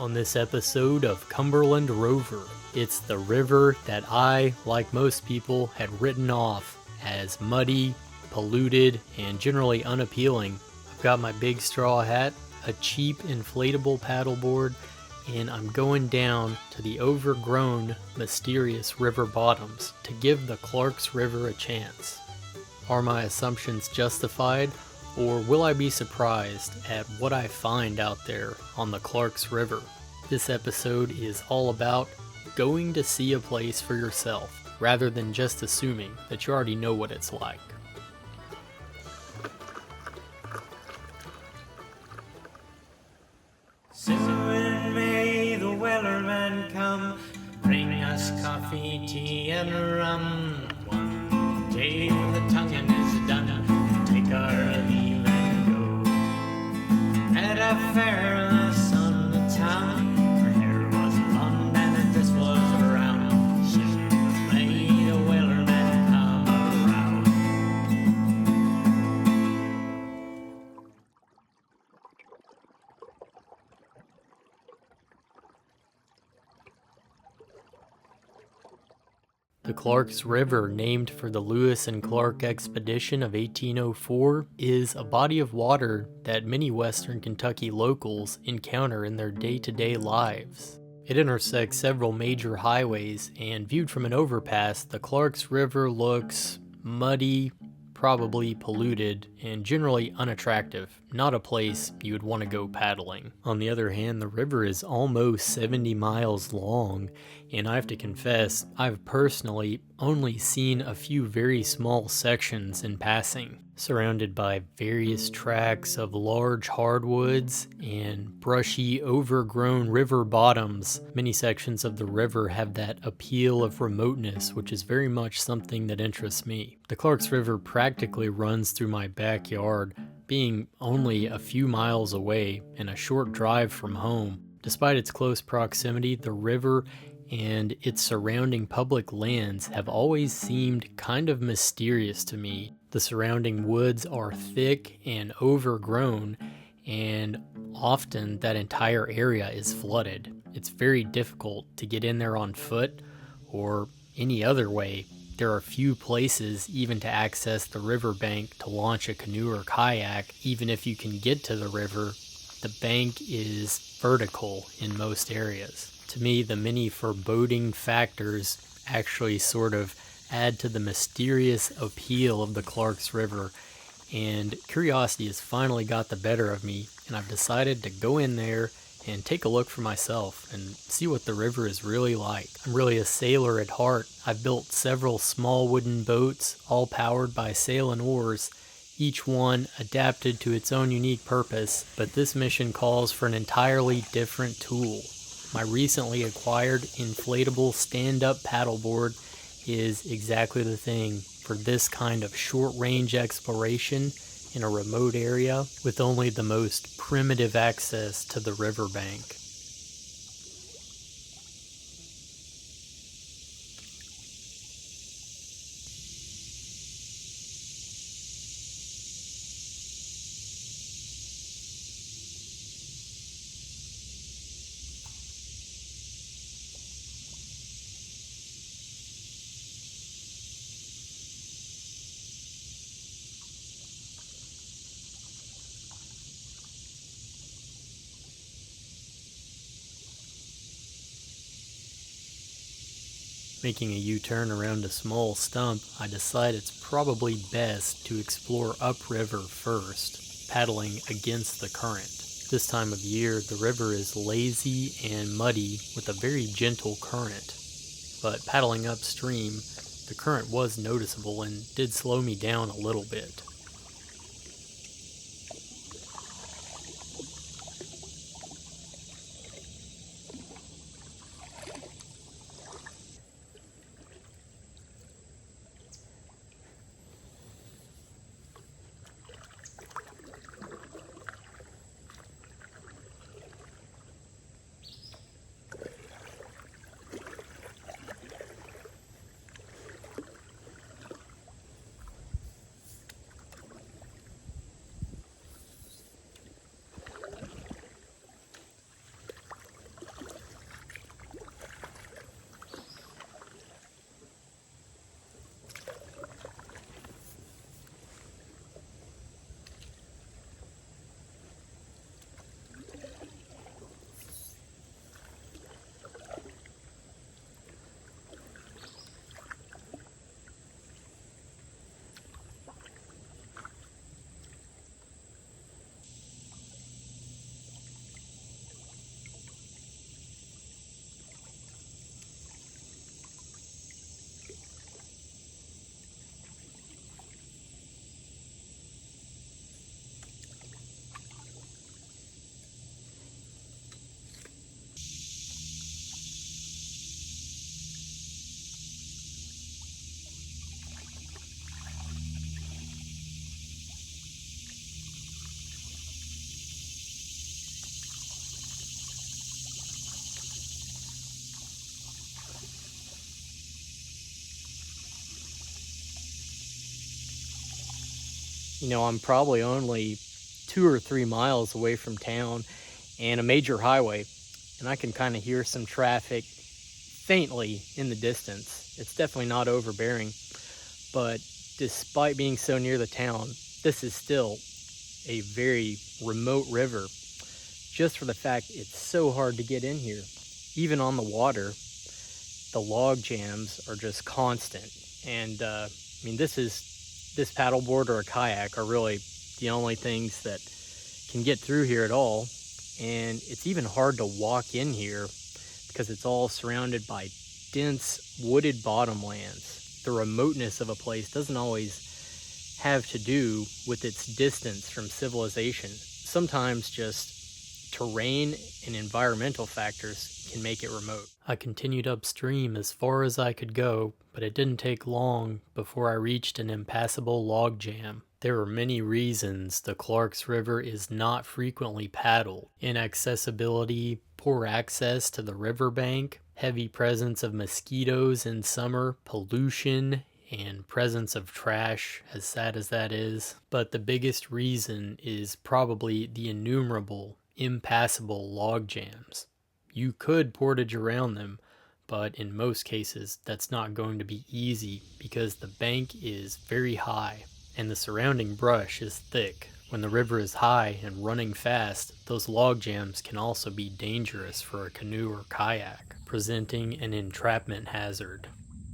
on this episode of Cumberland Rover. It's the river that I, like most people, had written off as muddy, polluted, and generally unappealing. I've got my big straw hat, a cheap inflatable paddleboard, and I'm going down to the overgrown, mysterious river bottoms to give the Clarks River a chance. Are my assumptions justified, or will I be surprised at what I find out there on the Clarks River? This episode is all about going to see a place for yourself, rather than just assuming that you already know what it's like. Soon may the wellerman come, bring us coffee, tea, and rum. One day when the tonguing is done, take our leave and go. At a fair in the sun of town, her hair was blonde and this was around. Soon may the wellerman come around. The Clarks River, named for the Lewis and Clark expedition of 1804, is a body of water that many western Kentucky locals encounter in their day-to-day lives. It intersects several major highways, and viewed from an overpass, the Clarks River looks muddy, probably polluted, and generally unattractive. Not a place you would want to go paddling. On the other hand, the river is almost 70 miles long, and I have to confess, I've personally only seen a few very small sections in passing, surrounded by various tracts of large hardwoods and brushy, overgrown river bottoms. Many sections of the river have that appeal of remoteness, which is very much something that interests me. The Clarks River practically runs through my backyard, being only a few miles away and a short drive from home. Despite its close proximity, the river and its surrounding public lands have always seemed kind of mysterious to me. The surrounding woods are thick and overgrown, and often that entire area is flooded. It's very difficult to get in there on foot or any other way. There are few places even to access the riverbank to launch a canoe or kayak. Even if you can get to the river, the bank is vertical in most areas. To me, the many foreboding factors actually sort of add to the mysterious appeal of the Clarks River, and curiosity has finally got the better of me, and I've decided to go in there and take a look for myself and see what the river is really like. I'm really a sailor at heart. I've built several small wooden boats, all powered by sail and oars, each one adapted to its own unique purpose, but this mission calls for an entirely different tool. My recently acquired inflatable stand-up paddleboard is exactly the thing for this kind of short-range exploration in a remote area with only the most primitive access to the riverbank. Making a U-turn around a small stump, I decide it's probably best to explore upriver first, paddling against the current. This time of year, the river is lazy and muddy with a very gentle current. But paddling upstream, the current was noticeable and did slow me down a little bit. I'm probably only 2 or 3 miles away from town and a major highway, and I can kind of hear some traffic faintly in the distance. It's definitely not overbearing, but despite being so near the town, this is still a very remote river just for the fact it's so hard to get in here. Even on the water, the log jams are just constant. And this paddleboard or a kayak are really the only things that can get through here at all. And it's even hard to walk in here because it's all surrounded by dense wooded bottomlands. The remoteness of a place doesn't always have to do with its distance from civilization. Sometimes just terrain and environmental factors can make it remote. I continued upstream as far as I could go, but it didn't take long before I reached an impassable log jam. There are many reasons the Clarks River is not frequently paddled. Inaccessibility, poor access to the riverbank, heavy presence of mosquitoes in summer, pollution, and presence of trash, as sad as that is. But the biggest reason is probably the innumerable, impassable log jams. You could portage around them, but in most cases that's not going to be easy because the bank is very high and the surrounding brush is thick. When the river is high and running fast, those log jams can also be dangerous for a canoe or kayak, presenting an entrapment hazard.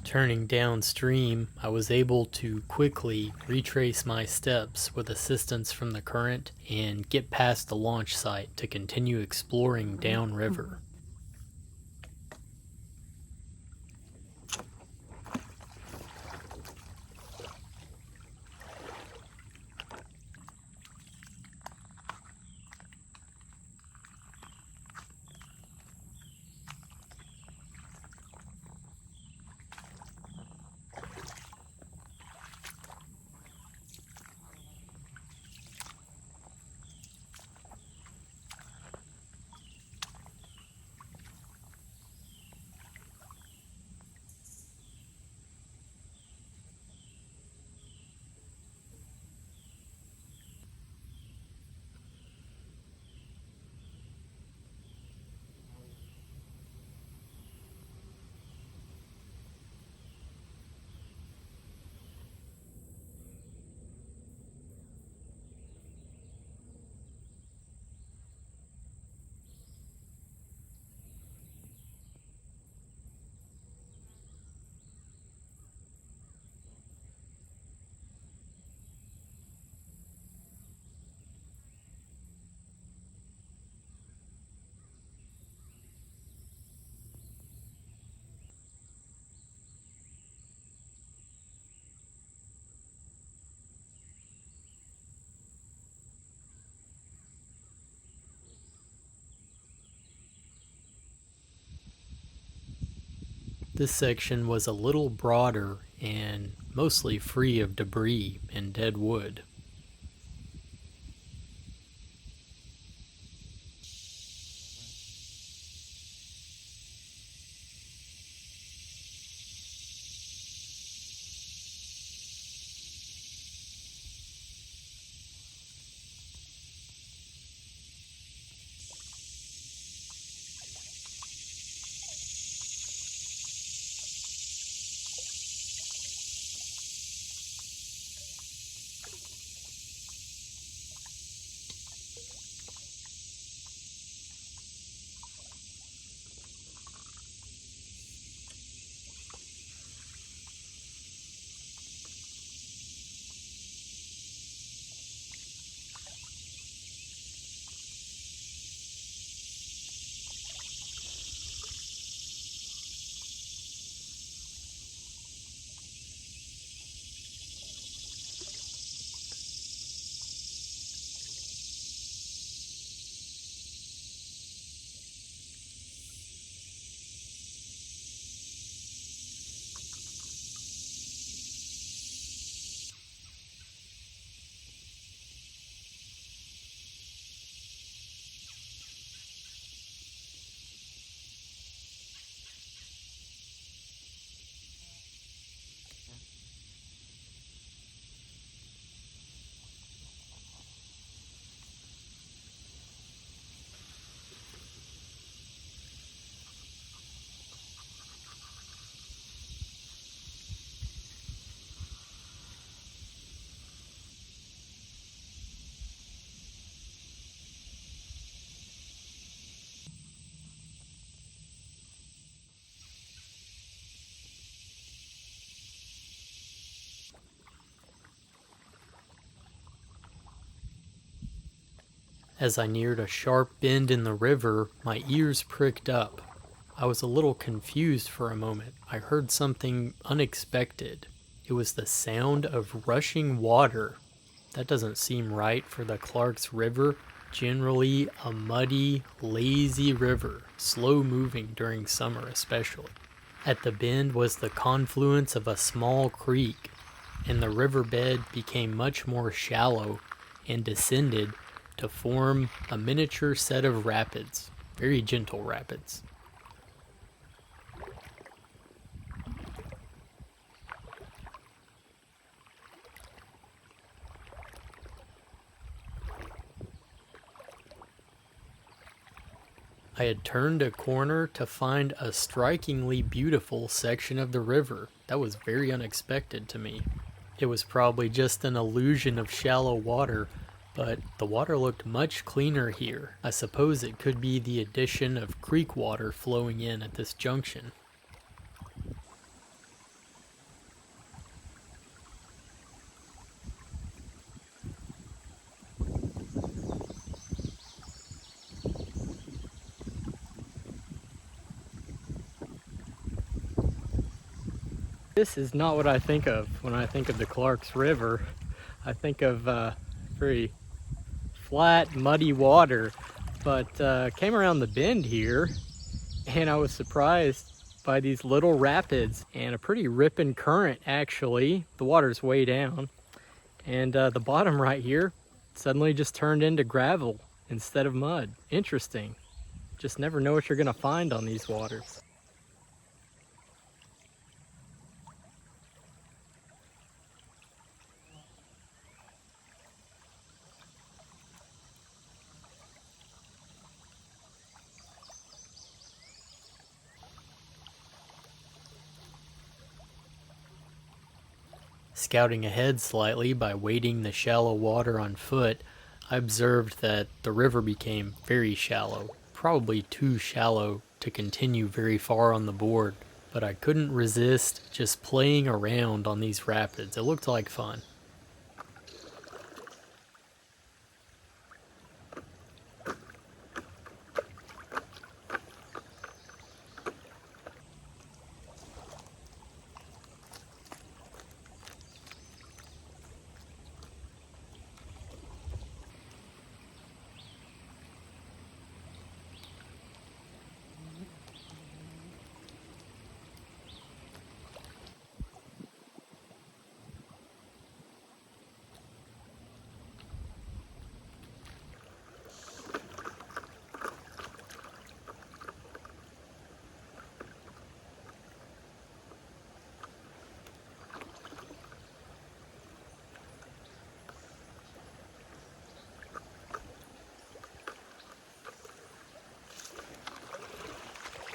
Turning downstream, I was able to quickly retrace my steps with assistance from the current and get past the launch site to continue exploring downriver. This section was a little broader and mostly free of debris and dead wood. As I neared a sharp bend in the river, my ears pricked up. I was a little confused for a moment. I heard something unexpected. It was the sound of rushing water. That doesn't seem right for the Clarks River. Generally a muddy, lazy river, slow moving during summer especially. At the bend was the confluence of a small creek, and the riverbed became much more shallow and descended to form a miniature set of rapids, very gentle rapids. I had turned a corner to find a strikingly beautiful section of the river. That was very unexpected to me. It was probably just an illusion of shallow water, but the water looked much cleaner here. I suppose it could be the addition of creek water flowing in at this junction. This is not what I think of when I think of the Clarks River. I think of very flat, muddy water, but came around the bend here and I was surprised by these little rapids and a pretty ripping current actually. The water's way down, and the bottom right here suddenly just turned into gravel instead of mud. Interesting. Just never know what you're gonna find on these waters. Scouting ahead slightly by wading the shallow water on foot, I observed that the river became very shallow, probably too shallow to continue very far on the board, but I couldn't resist just playing around on these rapids. It looked like fun.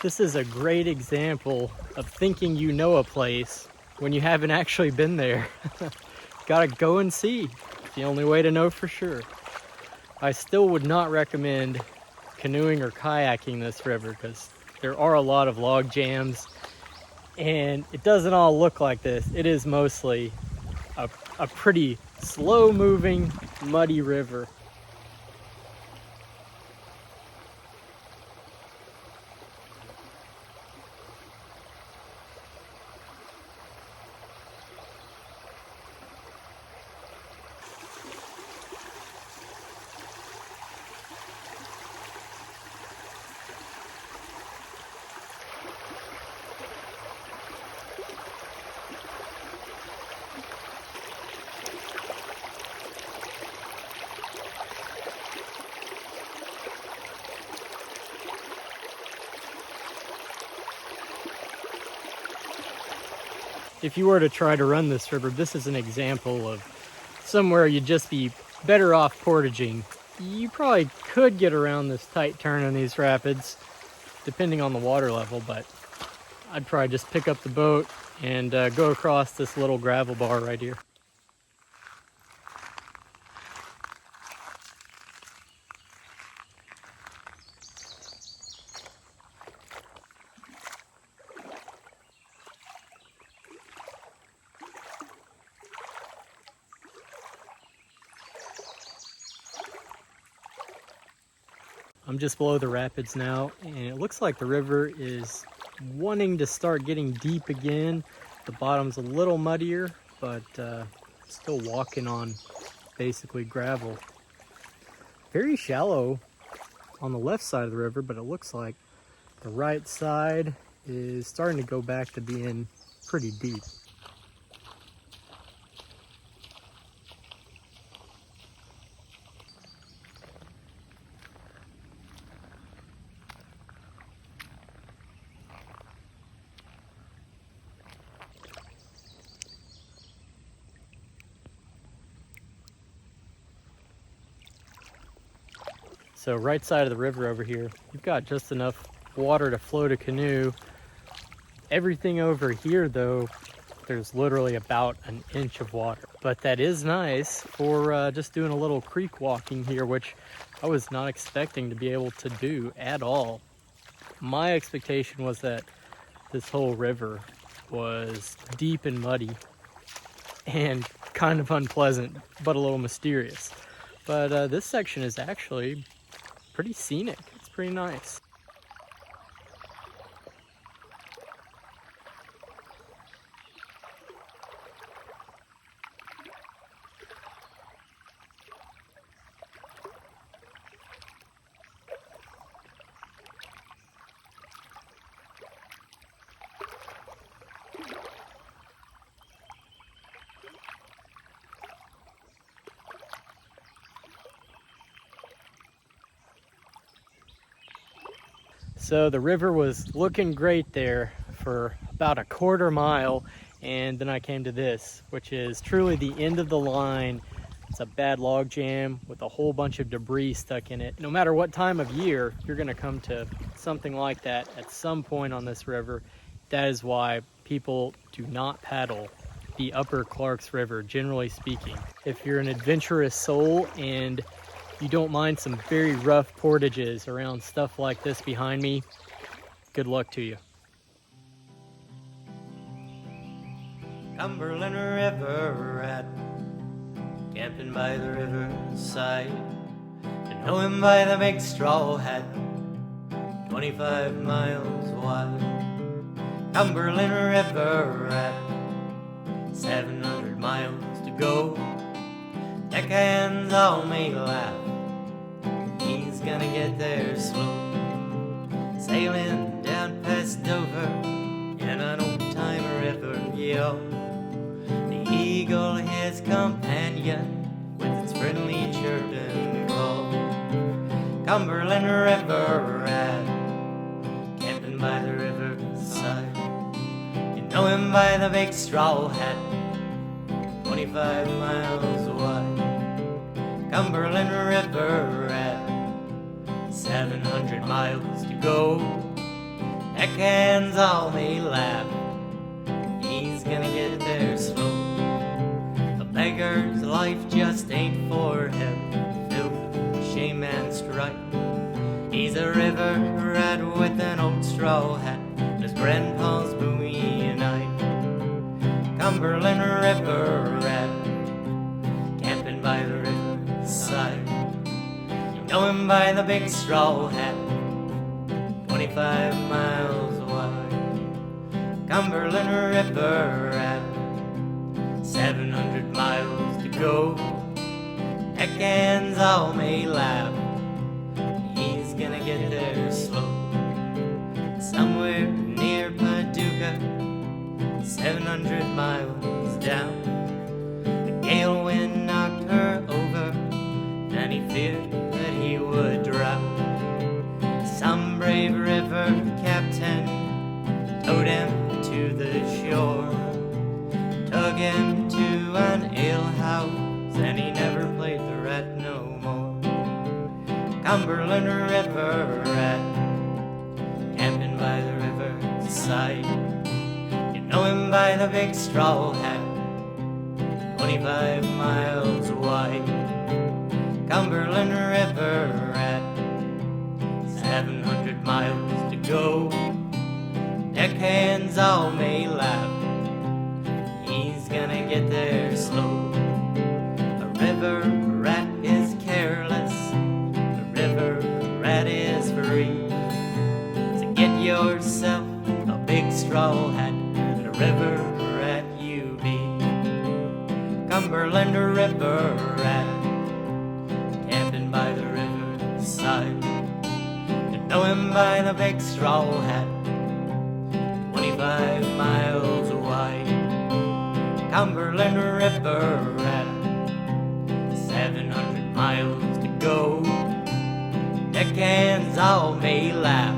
This is a great example of thinking you know a place when you haven't actually been there. Gotta go and see. It's the only way to know for sure. I still would not recommend canoeing or kayaking this river because there are a lot of log jams and it doesn't all look like this. It is mostly a pretty slow moving, muddy river. If you were to try to run this river, this is an example of somewhere you'd just be better off portaging. You probably could get around this tight turn in these rapids, depending on the water level, but I'd probably just pick up the boat and go across this little gravel bar right here. I'm just below the rapids now, and it looks like the river is wanting to start getting deep again. The bottom's a little muddier, but still walking on basically gravel. Very shallow on the left side of the river, but it looks like the right side is starting to go back to being pretty deep. So right side of the river over here, you've got just enough water to float a canoe. Everything over here though, there's literally about an inch of water. But that is nice for just doing a little creek walking here, which I was not expecting to be able to do at all. My expectation was that this whole river was deep and muddy and kind of unpleasant, but a little mysterious. But this section is actually pretty scenic. It's pretty nice. So the river was looking great there for about a quarter mile, and then I came to this, which is truly the end of the line. It's a bad log jam with a whole bunch of debris stuck in it. No matter what time of year, you're gonna come to something like that at some point on this river. That is why people do not paddle the upper Clarks River, generally speaking. If you're an adventurous soul and you don't mind some very rough portages around stuff like this behind me, good luck to you. Cumberland River rat, camping by the riverside. You know him by the big straw hat, 25 miles wide. Cumberland River rat, 700 miles to go. Deckhands all may laugh, he's gonna get there slow. Sailing down past Dover in an old-time river, yo. The eagle, his companion, with its friendly chirp and call. Cumberland River rat, camping by the riverside. You know him by the big straw hat, 25 miles wide. Cumberland River rat, 700 miles to go. Deckhands all may laugh, he's gonna get there slow. A beggar's life just ain't for him, filth, shame and strife. He's a river rat with an old straw hat, and his grandpa's Bowie knife. Cumberland River rat, camping by the riverside. You know him by the big straw hat, 25 miles wide. Cumberland River rat, 700 miles to go. Deckhands all may laugh, he's gonna get there slow. Somewhere near Paducah, 700 miles down, the gale wind knocked her over, and he feared that he would drown. Some brave river captain towed him to the shore, took him to an alehouse, and he never played the rat no more. Cumberland River rat, camping by the riverside. You know him by the big straw hat, 25 miles wide. Cumberland River rat, 700 miles to go. Deckhands all may laugh, he's gonna get there slow. A river rat is careless, a river rat is Cumberland River rat, camping by the riverside. You know him by the big straw hat, 25 miles wide. Cumberland River rat, 700 miles to go. Deckhands all may laugh,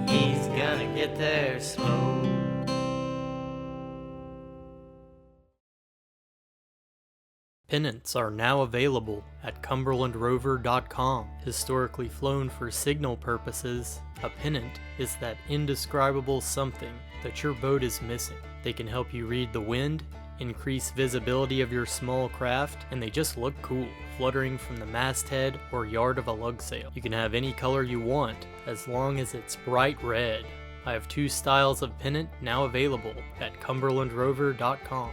he's gonna get there slow. Pennants are now available at cumberlandrover.com. Historically flown for signal purposes, a pennant is that indescribable something that your boat is missing. They can help you read the wind, increase visibility of your small craft, and they just look cool, fluttering from the masthead or yard of a lug sail. You can have any color you want, as long as it's bright red. I have 2 styles of pennant now available at cumberlandrover.com.